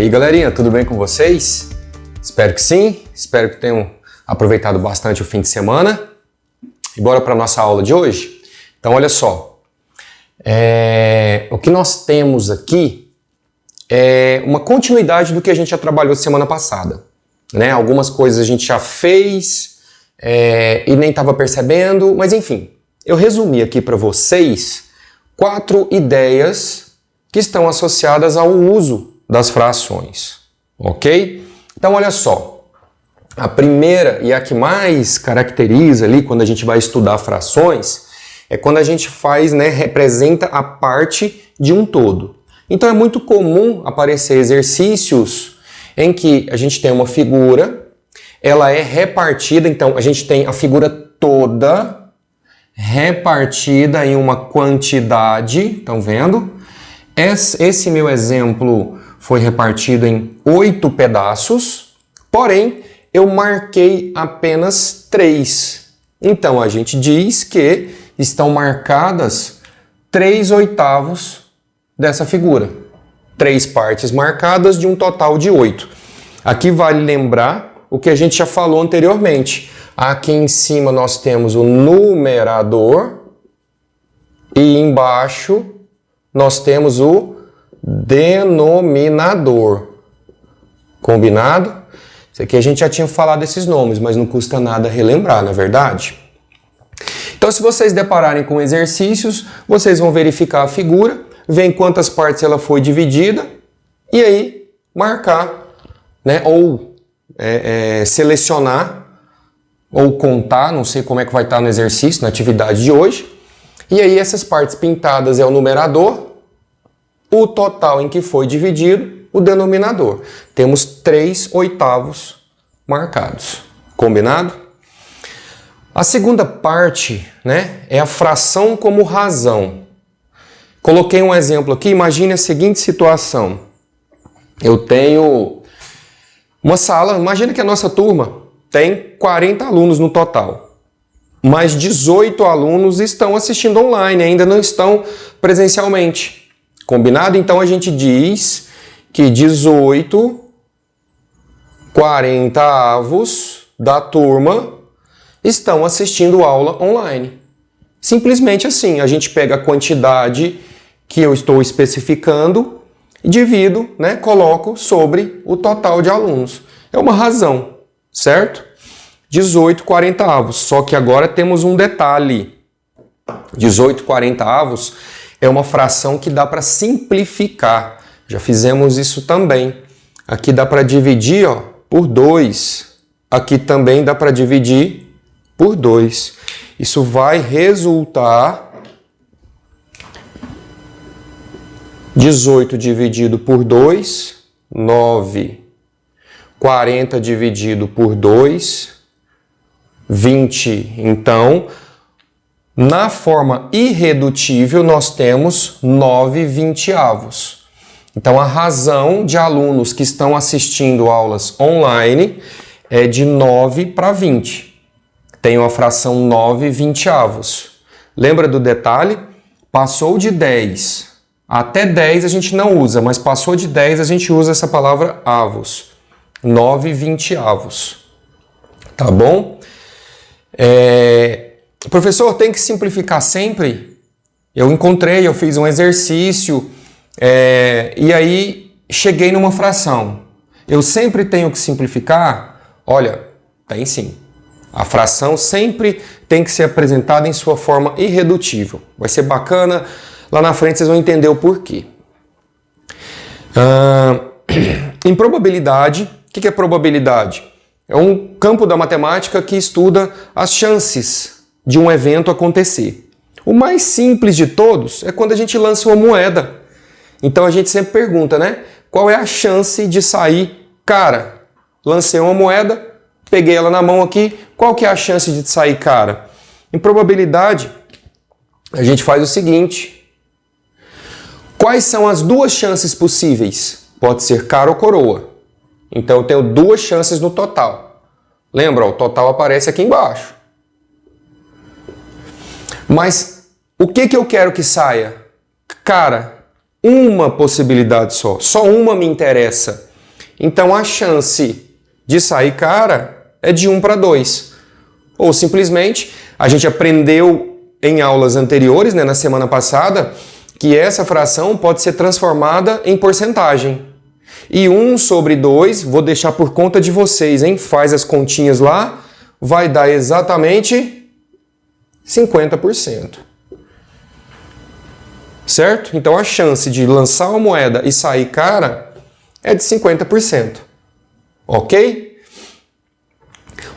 aí, galerinha, tudo bem com vocês? Espero que sim, espero que tenham aproveitado bastante o fim de semana. E bora para a nossa aula de hoje? Então, olha só, o que nós temos aqui é uma continuidade do que a gente já trabalhou semana passada, né? Algumas coisas a gente já fez e nem estava percebendo, mas enfim, eu resumi aqui para vocês 4 ideias que estão associadas ao uso das frações, ok? Então, olha só, a primeira e a que mais caracteriza ali quando a gente vai estudar frações é quando a gente faz, né, representa a parte de um todo. Então, é muito comum aparecer exercícios em que a gente tem uma figura, ela é repartida, então a gente tem a figura toda repartida em uma quantidade, estão vendo? Esse meu exemplo foi repartido em 8 pedaços, porém eu marquei apenas 3. Então a gente diz que estão marcadas 3/8 dessa figura. 3 partes marcadas de um total de 8. Aqui vale lembrar o que a gente já falou anteriormente. Aqui em cima nós temos o numerador e embaixo nós temos o denominador. Combinado? Isso aqui a gente já tinha falado desses nomes, mas não custa nada relembrar, não é verdade? Então, se vocês depararem com exercícios, vocês vão verificar a figura, ver em quantas partes ela foi dividida e aí marcar, né? Ou selecionar ou contar, não sei como é que vai estar no exercício, na atividade de hoje. E aí essas partes pintadas é o numerador, o total em que foi dividido, o denominador. Temos 3/8 marcados. Combinado? A segunda parte, né, é a fração como razão. Coloquei um exemplo aqui, imagine a seguinte situação. Eu tenho uma sala, imagina que a nossa turma tem 40 alunos no total. Mas 18 alunos estão assistindo online, ainda não estão presencialmente. Combinado? Então a gente diz que 18/40 da turma estão assistindo aula online. Simplesmente assim, a gente pega a quantidade que eu estou especificando e divido, né, coloco sobre o total de alunos. É uma razão, certo? 18/40, só que agora temos um detalhe. 18/40 é uma fração que dá para simplificar. Já fizemos isso também. Aqui dá para dividir, ó, por 2. Aqui também dá para dividir por 2. Isso vai resultar 18 dividido por 2, 9. 40 dividido por 2, 20. Então, na forma irredutível, nós temos 9/20. Então, a razão de alunos que estão assistindo aulas online é de 9 para 20. Tem uma fração 9/20. Lembra do detalhe? Passou de 10. Até 10 a gente não usa, mas passou de 10 a gente usa essa palavra avos. 9/20. Tá bom? Professor, tem que simplificar sempre? Eu fiz um exercício e aí cheguei numa fração. Eu sempre tenho que simplificar? Olha, tem sim. A fração sempre tem que ser apresentada em sua forma irredutível. Vai ser bacana, lá na frente vocês vão entender o porquê. Em probabilidade, o que é probabilidade? É um campo da matemática que estuda as chances de um evento acontecer. O mais simples de todos é quando a gente lança uma moeda. Então a gente sempre pergunta, né? Qual é a chance de sair cara? Lancei uma moeda, peguei ela na mão aqui, qual que é a chance de sair cara? Em probabilidade, a gente faz o seguinte. Quais são as 2 chances possíveis? Pode ser cara ou coroa. Então eu tenho 2 chances no total. Lembra, o total aparece aqui embaixo. Mas o que eu quero que saia? Cara, uma possibilidade só uma me interessa. Então a chance de sair cara é de 1 para 2. Ou simplesmente, a gente aprendeu em aulas anteriores, né, na semana passada, que essa fração pode ser transformada em porcentagem. E 1 sobre 2, vou deixar por conta de vocês, hein? Faz as continhas lá, vai dar exatamente 50%. Certo? Então a chance de lançar uma moeda e sair cara é de 50%. Ok?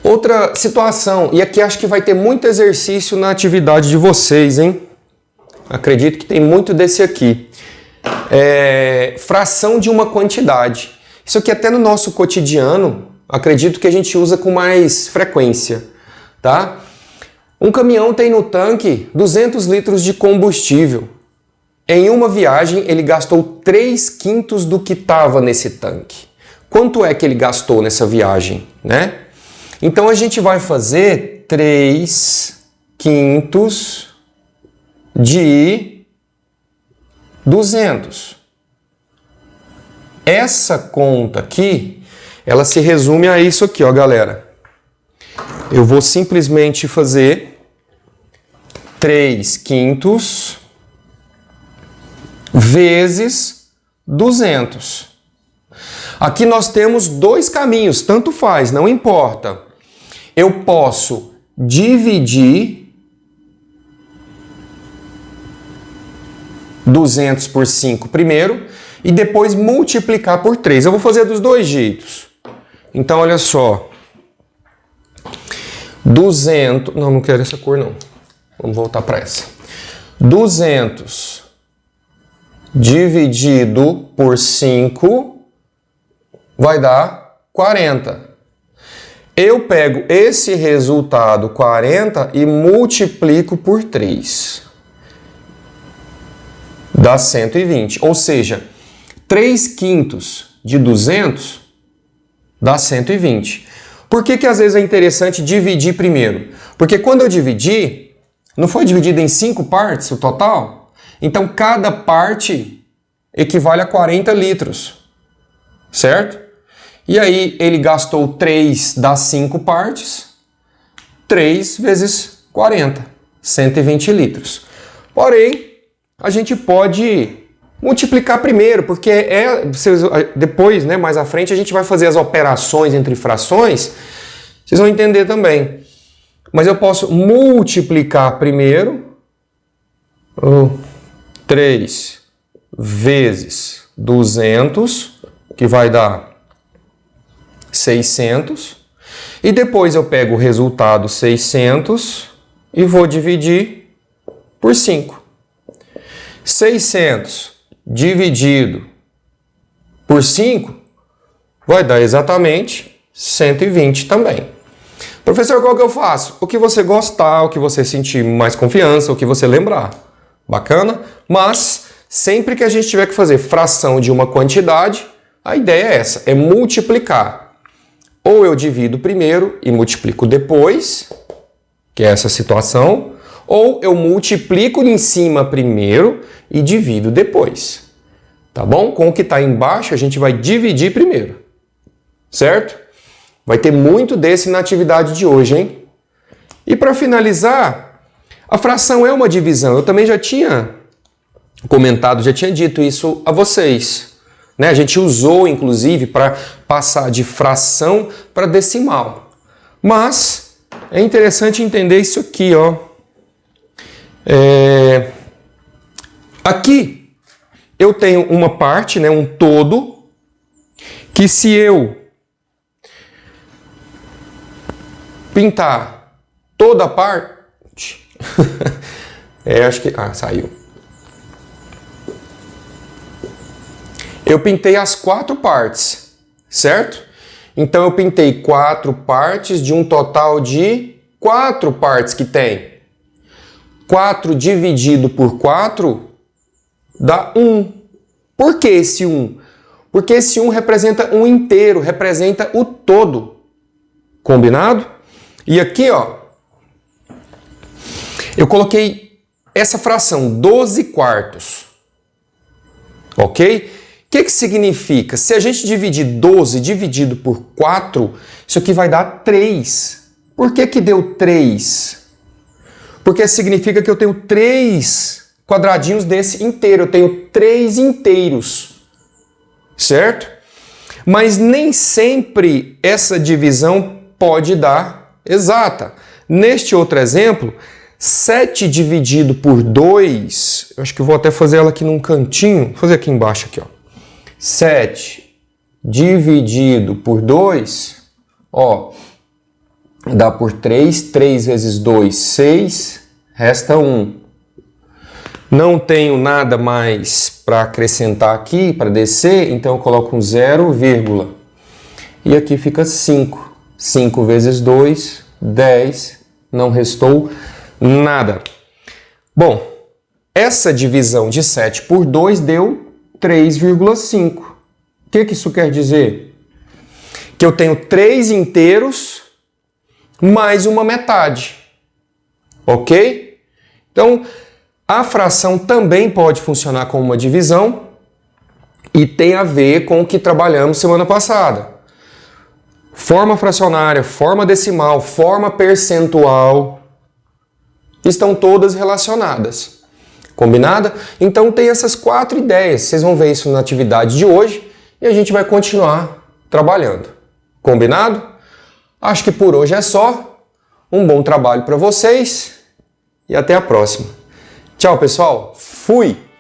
Outra situação, e aqui acho que vai ter muito exercício na atividade de vocês, hein? Acredito que tem muito desse aqui. Fração de uma quantidade. Isso aqui até no nosso cotidiano, acredito que a gente usa com mais frequência, tá? Um caminhão tem no tanque 200 litros de combustível. Em uma viagem, ele gastou 3/5 do que estava nesse tanque. Quanto é que ele gastou nessa viagem, né? Então a gente vai fazer 3/5 de 200. Essa conta aqui, ela se resume a isso aqui, ó, galera. Eu vou simplesmente fazer 3/5 vezes 200. Aqui nós temos dois caminhos, tanto faz, não importa. Eu posso dividir 200 por 5 primeiro e depois multiplicar por 3. Eu vou fazer dos dois jeitos. Então, olha só. 200... Não quero essa cor, não. Vamos voltar para essa. 200 dividido por 5 vai dar 40. Eu pego esse resultado, 40, e multiplico por 3. Dá 120. Ou seja, 3/5 de 200 dá 120. Por que às vezes é interessante dividir primeiro? Porque quando eu dividi, não foi dividido em 5 partes o total? Então, cada parte equivale a 40 litros, certo? E aí, ele gastou 3 das 5 partes, 3 vezes 40, 120 litros. Porém, a gente pode multiplicar primeiro, porque depois, né, mais à frente, a gente vai fazer as operações entre frações, vocês vão entender também. Mas eu posso multiplicar primeiro 3 vezes 200, que vai dar 600. E depois eu pego o resultado 600 e vou dividir por 5. 600 dividido por 5 vai dar exatamente 120 também. Professor, qual que eu faço? O que você gostar, o que você sentir mais confiança, o que você lembrar. Bacana? Mas sempre que a gente tiver que fazer fração de uma quantidade, a ideia é essa, é multiplicar. Ou eu divido primeiro e multiplico depois, que é essa situação, ou eu multiplico em cima primeiro e divido depois. Tá bom? Com o que está embaixo, a gente vai dividir primeiro. Certo? Vai ter muito desse na atividade de hoje, hein? E para finalizar, a fração é uma divisão. Eu também já tinha comentado, já tinha dito isso a vocês, né? A gente usou, inclusive, para passar de fração para decimal. Mas é interessante entender isso aqui, ó. Aqui eu tenho uma parte, né, um todo, que se eu pintar toda a parte... acho que... saiu. Eu pintei as 4 partes, certo? Então eu pintei 4 partes de um total de 4 partes que tem. 4 dividido por 4 dá 1. Por que esse 1? Porque esse 1 representa um inteiro, representa o todo. Combinado? E aqui, ó, eu coloquei essa fração, 12 quartos. Ok? que significa? Se a gente dividir 12 dividido por 4, isso aqui vai dar 3. Por que deu 3? Porque significa que eu tenho 3 quadradinhos desse inteiro. Eu tenho 3 inteiros. Certo? Mas nem sempre essa divisão pode dar exata. Neste outro exemplo, 7 dividido por 2, eu acho que eu vou até fazer ela aqui num cantinho, vou fazer aqui embaixo, aqui, ó. 7 dividido por 2, ó, dá por 3, 3 vezes 2, 6, resta 1. Não tenho nada mais para acrescentar aqui, para descer, então eu coloco um 0, e aqui fica 5. 5 vezes 2, 10, não restou nada. Bom, essa divisão de 7 por 2 deu 3,5. O que isso quer dizer? Que eu tenho 3 inteiros mais uma metade. Ok? Então, a fração também pode funcionar como uma divisão e tem a ver com o que trabalhamos semana passada. Forma fracionária, forma decimal, forma percentual, estão todas relacionadas. Combinado? Então tem essas 4 ideias. Vocês vão ver isso na atividade de hoje e a gente vai continuar trabalhando. Combinado? Acho que por hoje é só. Um bom trabalho para vocês e até a próxima. Tchau, pessoal. Fui!